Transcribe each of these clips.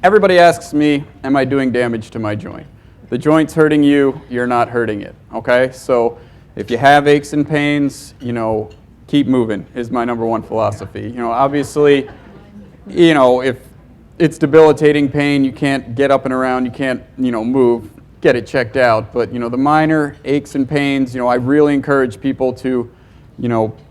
everybody asks me, am I doing damage to my joint? The joint's hurting you, you're not hurting it, okay? So if you have aches and pains, keep moving is my number one philosophy. Obviously, if it's debilitating pain, you can't get up and around, you can't, move, get it checked out. But, the minor aches and pains, I really encourage people to,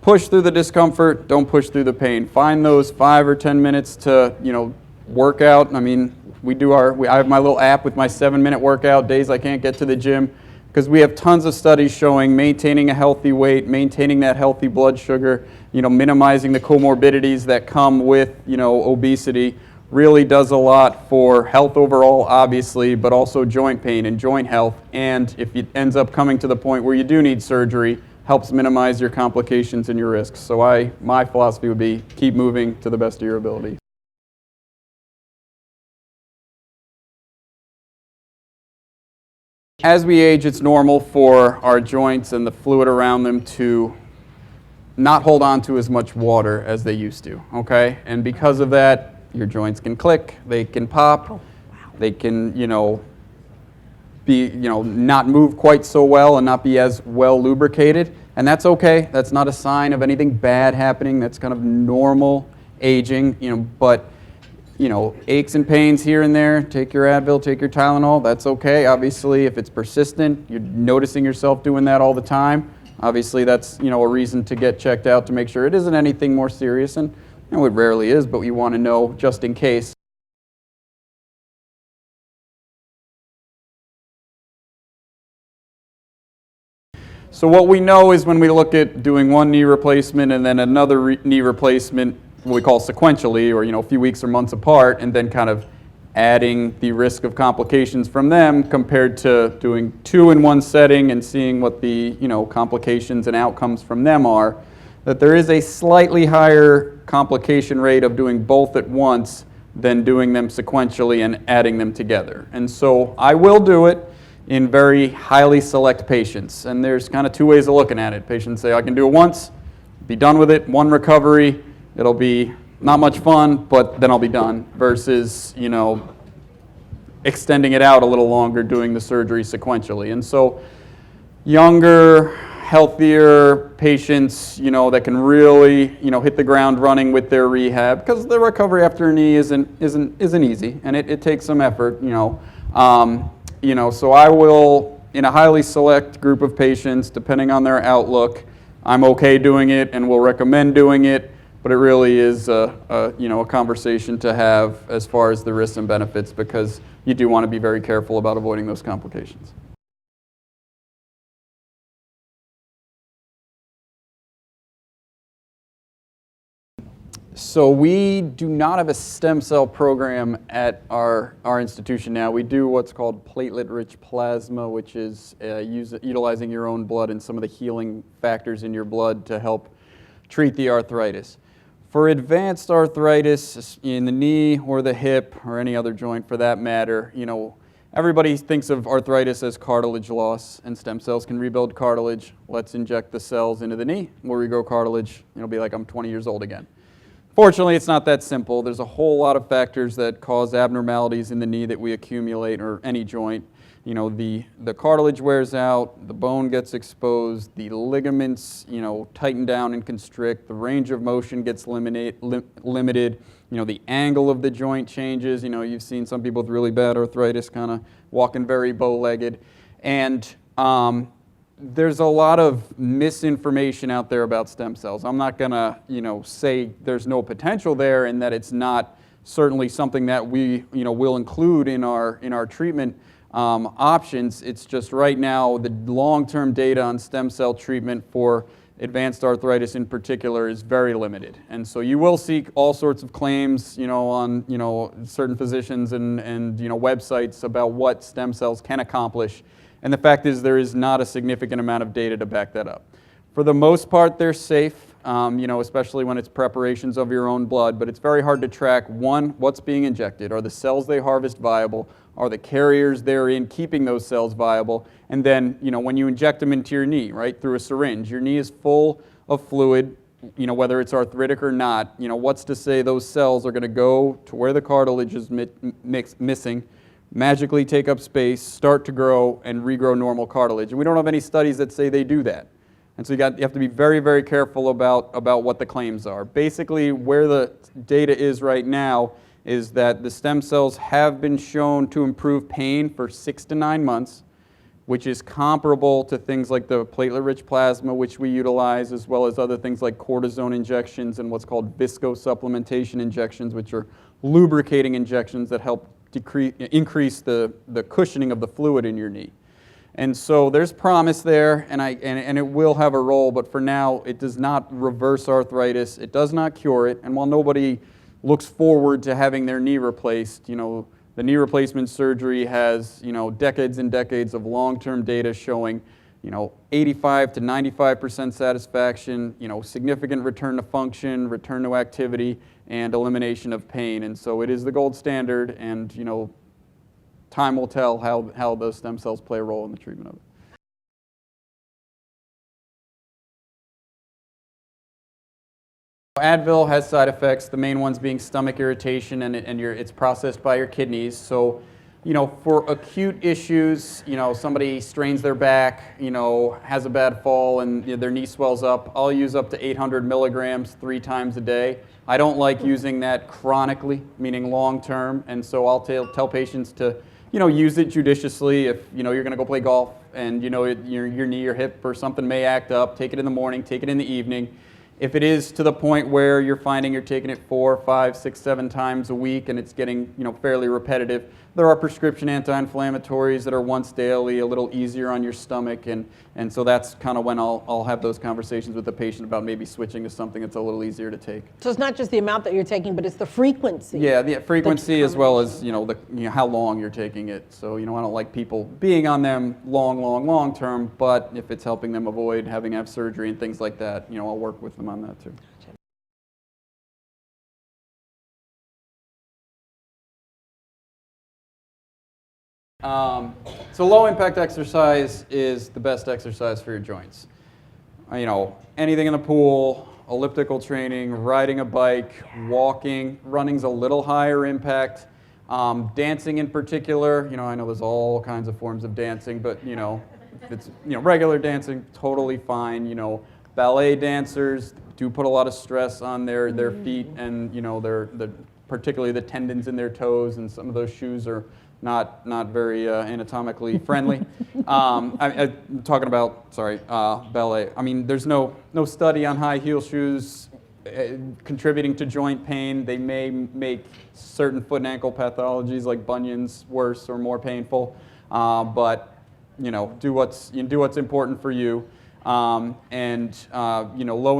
push through the discomfort, don't push through the pain. Find those 5 or 10 minutes to, work out. I mean, I have my little app with my 7-minute workout days I can't get to the gym, because we have tons of studies showing maintaining a healthy weight, maintaining that healthy blood sugar, minimizing the comorbidities that come with, obesity, really does a lot for health overall, obviously, but also joint pain and joint health. And if it ends up coming to the point where you do need surgery, helps minimize your complications and your risks. So my philosophy would be keep moving to the best of your ability. As we age, it's normal for our joints and the fluid around them to not hold on to as much water as they used to, okay? And because of that, your joints can click, they can pop, they can, be, not move quite so well and not be as well lubricated. And that's okay. That's not a sign of anything bad happening. That's kind of normal aging, but aches and pains here and there, take your Advil, take your Tylenol, that's okay. Obviously, if it's persistent, you're noticing yourself doing that all the time, obviously that's, a reason to get checked out to make sure it isn't anything more serious, and it rarely is, but you want to know just in case. So what we know is when we look at doing one knee replacement and then another knee replacement, what we call sequentially, or a few weeks or months apart, and then kind of adding the risk of complications from them compared to doing 2 in one setting and seeing what the complications and outcomes from them are, that there is a slightly higher complication rate of doing both at once than doing them sequentially and adding them together. And so I will do it in very highly select patients, and there's kind of 2 ways of looking at it. Patients say, I can do it once, be done with it, one recovery, it'll be not much fun, but then I'll be done, versus, extending it out a little longer, doing the surgery sequentially. And so younger, healthier patients, that can really, hit the ground running with their rehab, because the recovery after a knee isn't easy, and it takes some effort, so I will, in a highly select group of patients, depending on their outlook, I'm okay doing it and will recommend doing it. But it really is a conversation to have as far as the risks and benefits, because you do want to be very careful about avoiding those complications. So we do not have a stem cell program at our institution now. We do what's called platelet-rich plasma, which is utilizing your own blood and some of the healing factors in your blood to help treat the arthritis. For advanced arthritis in the knee or the hip or any other joint for that matter, everybody thinks of arthritis as cartilage loss, and stem cells can rebuild cartilage. Let's inject the cells into the knee. We'll regrow cartilage. It'll be like I'm 20 years old again. Fortunately, it's not that simple. There's a whole lot of factors that cause abnormalities in the knee that we accumulate, or any joint. The cartilage wears out, the bone gets exposed, the ligaments, tighten down and constrict, the range of motion gets limited, the angle of the joint changes. You've seen some people with really bad arthritis kind of walking very bow-legged. And there's a lot of misinformation out there about stem cells. I'm not going to, say there's no potential there and that it's not certainly something that we, will include in our treatment options. It's just right now the long-term data on stem cell treatment for advanced arthritis in particular is very limited. And so you will see all sorts of claims, on, certain physicians and websites about what stem cells can accomplish. And the fact is there is not a significant amount of data to back that up. For the most part, they're safe, especially when it's preparations of your own blood, but it's very hard to track, one, what's being injected. Are the cells they harvest viable? Are the carriers therein keeping those cells viable? And then, when you inject them into your knee, right, through a syringe, your knee is full of fluid, whether it's arthritic or not, what's to say those cells are going to go to where the cartilage is missing, magically take up space, start to grow, and regrow normal cartilage. And we don't have any studies that say they do that. And so you have to be very, very careful about what the claims are. Basically, where the data is right now is that the stem cells have been shown to improve pain for 6 to 9 months, which is comparable to things like the platelet-rich plasma, which we utilize, as well as other things like cortisone injections and what's called viscosupplementation injections, which are lubricating injections that help increase the cushioning of the fluid in your knee. And so there's promise there, and it will have a role, but for now, it does not reverse arthritis. It does not cure it, and while nobody looks forward to having their knee replaced, the knee replacement surgery has, decades and decades of long-term data showing, 85 to 95% satisfaction, significant return to function, return to activity, and elimination of pain. And so it is the gold standard, and, time will tell how those stem cells play a role in the treatment of it. Advil has side effects, the main ones being stomach irritation, and it's processed by your kidneys. So, for acute issues, somebody strains their back, has a bad fall, and their knee swells up, I'll use up to 800 milligrams 3 times a day. I don't like using that chronically, meaning long term, and so I'll tell patients to, use it judiciously. If, you're going to go play golf and, your knee or hip or something may act up, take it in the morning, take it in the evening. If it is to the point where you're finding you're taking it 4, 5, 6, 7 times a week and it's getting fairly repetitive, there are prescription anti-inflammatories that are once daily, a little easier on your stomach, and so that's kind of when I'll have those conversations with the patient about maybe switching to something that's a little easier to take. So it's not just the amount that you're taking, but it's the frequency. Yeah, the frequency as well as how long you're taking it. So I don't like people being on them long term, but if it's helping them avoid having to have surgery and things like that, I'll work with them on that too. So low impact exercise is the best exercise for your joints. Anything in the pool, elliptical training, riding a bike, walking, running's a little higher impact. Dancing in particular, I know there's all kinds of forms of dancing, but if it's regular dancing, totally fine. Ballet dancers do put a lot of stress on their feet and particularly the tendons in their toes, and some of those shoes are not very anatomically friendly. I'm talking about, ballet. I mean, there's no study on high heel shoes contributing to joint pain. They may make certain foot and ankle pathologies like bunions worse or more painful, but do what's important for you. Low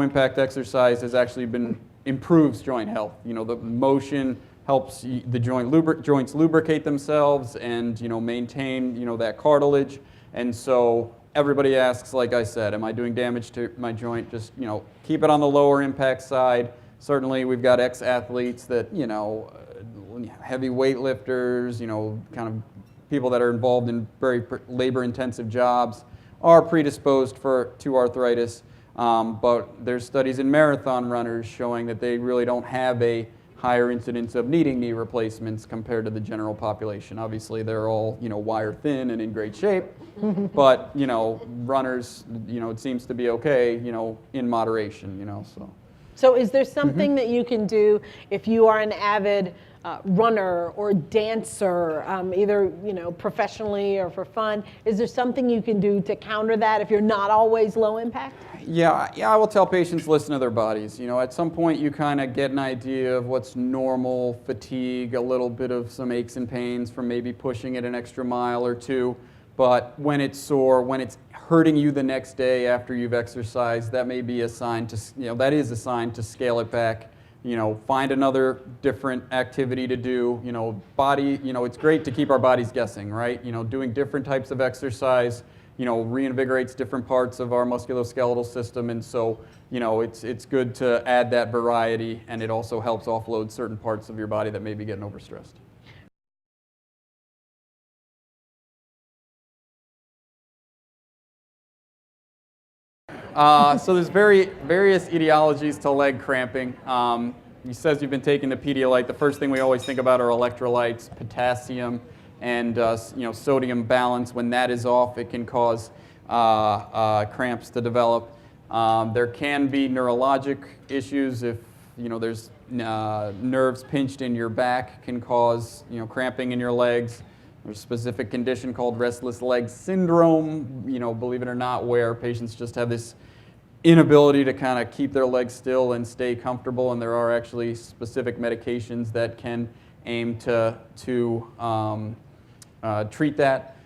impact exercise has actually improves joint health. The motion helps the joints lubricate themselves and maintain that cartilage. And so everybody asks, like I said, am I doing damage to my joint? Just keep it on the lower impact side. Certainly we've got ex-athletes that heavy weightlifters, kind of people that are involved in very labor intensive jobs are predisposed to arthritis. But there's studies in marathon runners showing that they really don't have a higher incidence of needing knee replacements compared to the general population. Obviously, they're all, wire thin and in great shape, but, runners, it seems to be okay, in moderation, so. So is there something that you can do if you are an avid runner or dancer, either professionally or for fun? Is there something you can do to counter that if you're not always low impact? Yeah, I will tell patients listen to their bodies. At some point you kind of get an idea of what's normal fatigue, a little bit of some aches and pains from maybe pushing it an extra mile or two. But when it's sore, when it's hurting you the next day after you've exercised, that may be a sign to, that is a sign to scale it back. Find another different activity to do. Body, it's great to keep our bodies guessing, right? Doing different types of exercise, reinvigorates different parts of our musculoskeletal system, and so, it's good to add that variety, and it also helps offload certain parts of your body that may be getting overstressed. So there's various etiologies to leg cramping. He says you've been taking the Pedialyte. The first thing we always think about are electrolytes, potassium, and sodium balance. When that is off, it can cause cramps to develop. There can be neurologic issues if there's nerves pinched in your back, can cause cramping in your legs. There's a specific condition called restless leg syndrome, believe it or not, where patients just have this inability to kind of keep their legs still and stay comfortable, and there are actually specific medications that can aim to treat that.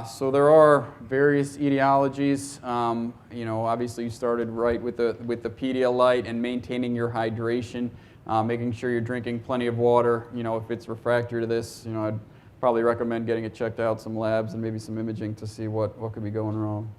So there are various etiologies. Obviously you started right with the Pedialyte and maintaining your hydration, making sure you're drinking plenty of water. If it's refractory to this, I'd probably recommend getting it checked out, some labs and maybe some imaging to see what could be going wrong.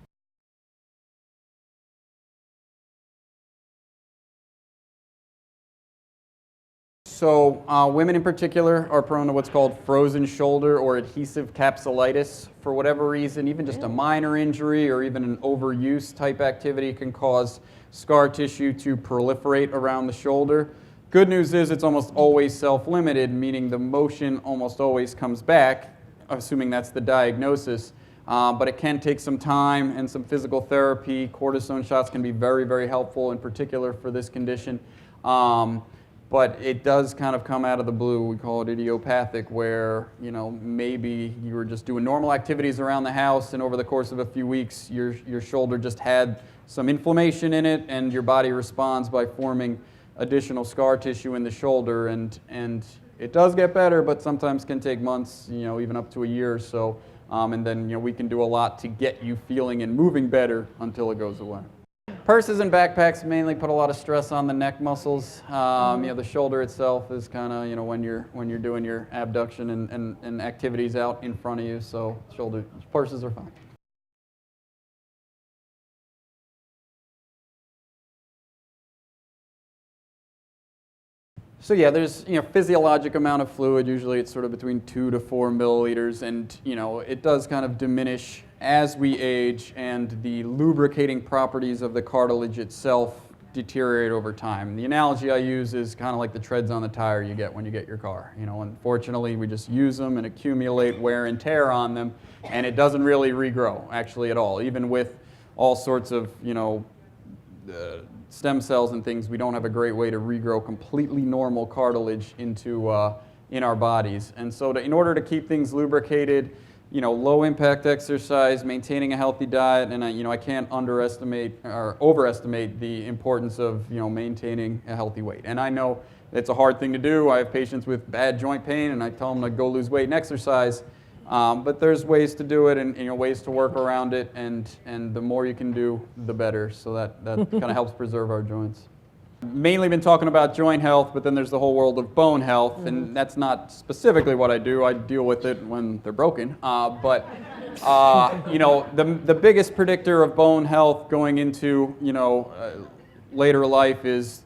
So women in particular are prone to what's called frozen shoulder or adhesive capsulitis. For whatever reason, even just a minor injury or even an overuse type activity can cause scar tissue to proliferate around the shoulder. Good news is it's almost always self-limited, meaning the motion almost always comes back, assuming that's the diagnosis. But it can take some time and some physical therapy. Cortisone shots can be very, very helpful, in particular for this condition. But it does kind of come out of the blue. We call it idiopathic, where maybe you were just doing normal activities around the house, and over the course of a few weeks, your shoulder just had some inflammation in it, and your body responds by forming additional scar tissue in the shoulder. And it does get better, but sometimes can take months, even up to a year or so. And then we can do a lot to get you feeling and moving better until it goes away. Purses and backpacks mainly put a lot of stress on the neck muscles. The shoulder itself is kind of when you're doing your abduction and activities out in front of you. So purses are fine. So yeah, there's physiologic amount of fluid. Usually it's sort of between 2 to 4 milliliters, and it does kind of diminish as we age, and the lubricating properties of the cartilage itself deteriorate over time. The analogy I use is kind of like the treads on the tire you get when you get your car. Unfortunately, we just use them and accumulate wear and tear on them, and it doesn't really regrow actually at all. Even with all sorts of stem cells and things, we don't have a great way to regrow completely normal cartilage into in our bodies. And so in order to keep things lubricated, low impact exercise, maintaining a healthy diet, and I can't underestimate or overestimate the importance of maintaining a healthy weight. And I know it's a hard thing to do. I have patients with bad joint pain, and I tell them to go lose weight and exercise. But there's ways to do it, and ways to work around it, and the more you can do, the better. So that kind of helps preserve our joints. Mainly been talking about joint health, but then there's the whole world of bone health, and that's not specifically what I do. I deal with it when they're broken. But the biggest predictor of bone health going into later life is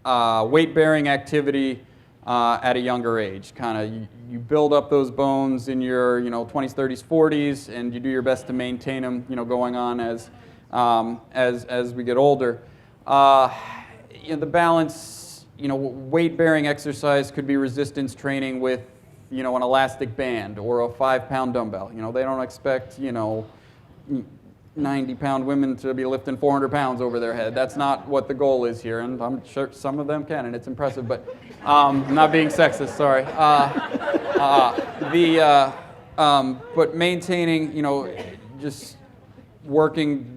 weight-bearing activity at a younger age. Kind of you build up those bones in your 20s, 30s, 40s, and you do your best to maintain them going on as we get older. The balance, weight-bearing exercise could be resistance training with, an elastic band or a 5-pound dumbbell. They don't expect, 90-pound women to be lifting 400 pounds over their head. That's not what the goal is here, and I'm sure some of them can, and it's impressive, but I'm not being sexist, sorry. But maintaining, just working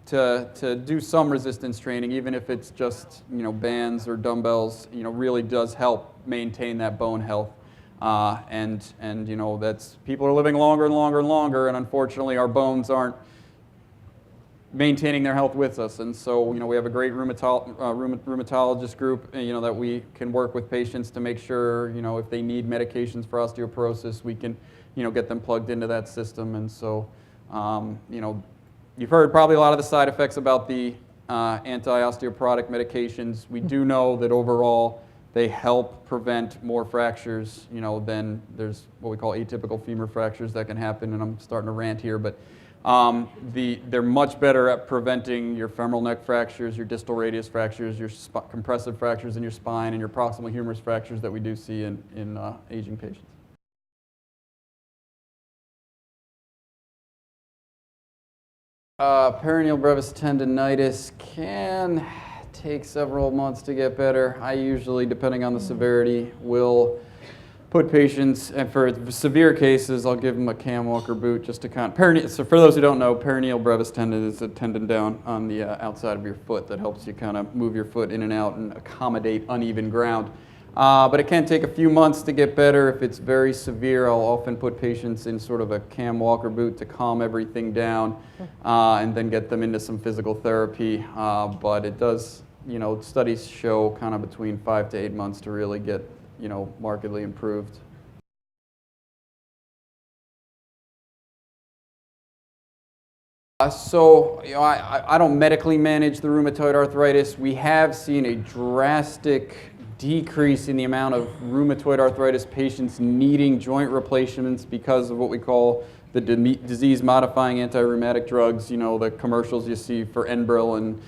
to do some resistance training, even if it's just bands or dumbbells, really does help maintain that bone health. And that's people are living longer and longer and longer, and unfortunately our bones aren't maintaining their health with us. And so we have a great rheumatologist group that we can work with patients to make sure if they need medications for osteoporosis, we can get them plugged into that system. And so you've heard probably a lot of the side effects about the anti-osteoporotic medications. We do know that overall they help prevent more fractures, than there's what we call atypical femur fractures that can happen, and I'm starting to rant here, but They're much better at preventing your femoral neck fractures, your distal radius fractures, your compressive fractures in your spine, and your proximal humerus fractures that we do see in aging patients. Peroneal brevis tendonitis can take several months to get better. I usually, depending on the severity, will put patients, and for severe cases, I'll give them a cam walker boot just to count. So for those who don't know, peroneal brevis tendon is a tendon down on the outside of your foot that helps you kind of move your foot in and out and accommodate uneven ground. But it can take a few months to get better. If it's very severe, I'll often put patients in sort of a cam walker boot to calm everything down and then get them into some physical therapy. But it does, studies show kind of between 5 to 8 months to really get markedly improved. I don't medically manage the rheumatoid arthritis. We have seen a drastic decrease in the amount of rheumatoid arthritis patients needing joint replacements because of what we call the disease-modifying anti-rheumatic drugs. The commercials you see for Enbrel and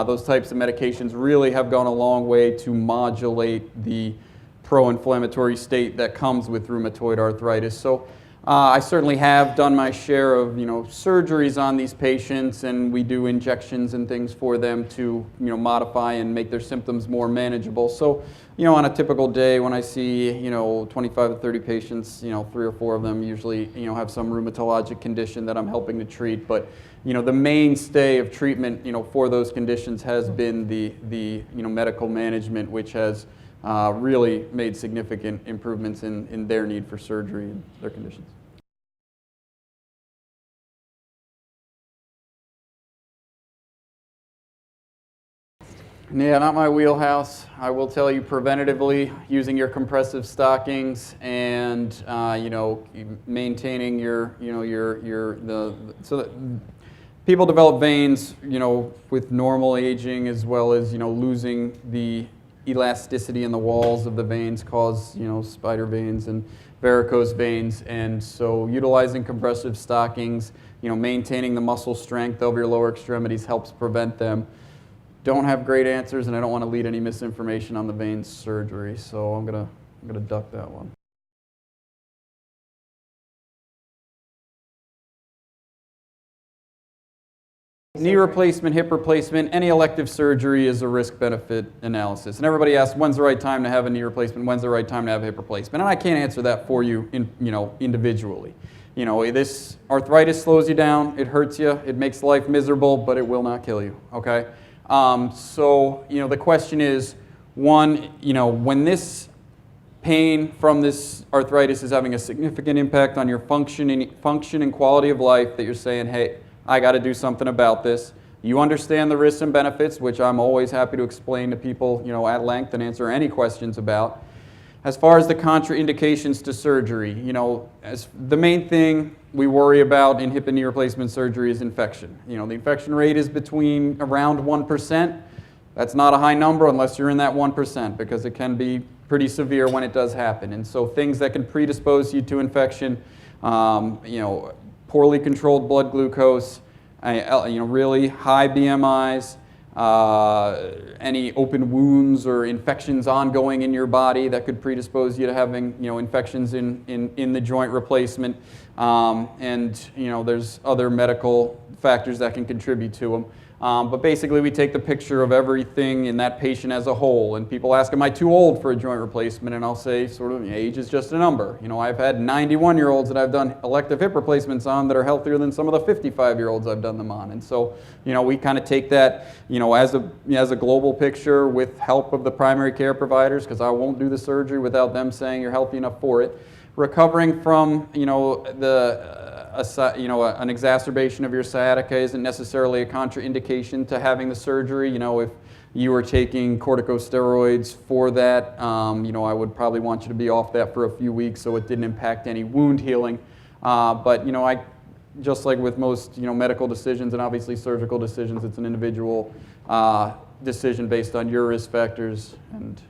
those types of medications really have gone a long way to modulate the pro-inflammatory state that comes with rheumatoid arthritis. So I certainly have done my share of surgeries on these patients, and we do injections and things for them to modify and make their symptoms more manageable. So on a typical day when I see 25 to 30 patients, 3 or 4 of them usually have some rheumatologic condition that I'm helping to treat. But the mainstay of treatment for those conditions has been the medical management, which has really made significant improvements in their need for surgery and their conditions. Yeah, not my wheelhouse. I will tell you preventatively, using your compressive stockings and maintaining so that people develop veins, with normal aging, as well as losing the elasticity in the walls of the veins cause spider veins and varicose veins. And so utilizing compressive stockings, maintaining the muscle strength of your lower extremities helps prevent them. Don't have great answers, and I don't want to lead any misinformation on the vein surgery, so I'm gonna duck that one. Knee replacement, hip replacement, any elective surgery is a risk-benefit analysis. And everybody asks, when's the right time to have a knee replacement? When's the right time to have a hip replacement? And I can't answer that for you, individually. This arthritis slows you down, it hurts you, it makes life miserable, but it will not kill you, okay? So the question is, one, when this pain from this arthritis is having a significant impact on your function and quality of life, that you're saying, hey, I got to do something about this. You understand the risks and benefits, which I'm always happy to explain to people, at length and answer any questions about. As far as the contraindications to surgery, as the main thing we worry about in hip and knee replacement surgery is infection. The infection rate is between around 1%. That's not a high number unless you're in that 1%, because it can be pretty severe when it does happen. And so things that can predispose you to infection, poorly controlled blood glucose, really high BMIs, any open wounds or infections ongoing in your body that could predispose you to having infections in the joint replacement, and there's other medical factors that can contribute to them. But basically we take the picture of everything in that patient as a whole, and people ask, am I too old for a joint replacement? And I'll say sort of age is just a number. I've had 91-year-olds that I've done elective hip replacements on that are healthier than some of the 55-year-olds I've done them on. And so we kind of take that as a global picture with help of the primary care providers, because I won't do the surgery without them saying you're healthy enough for it. Recovering from an exacerbation of your sciatica isn't necessarily a contraindication to having the surgery. If you were taking corticosteroids for that, I would probably want you to be off that for a few weeks so it didn't impact any wound healing. But just like with most medical decisions and obviously surgical decisions, it's an individual decision based on your risk factors and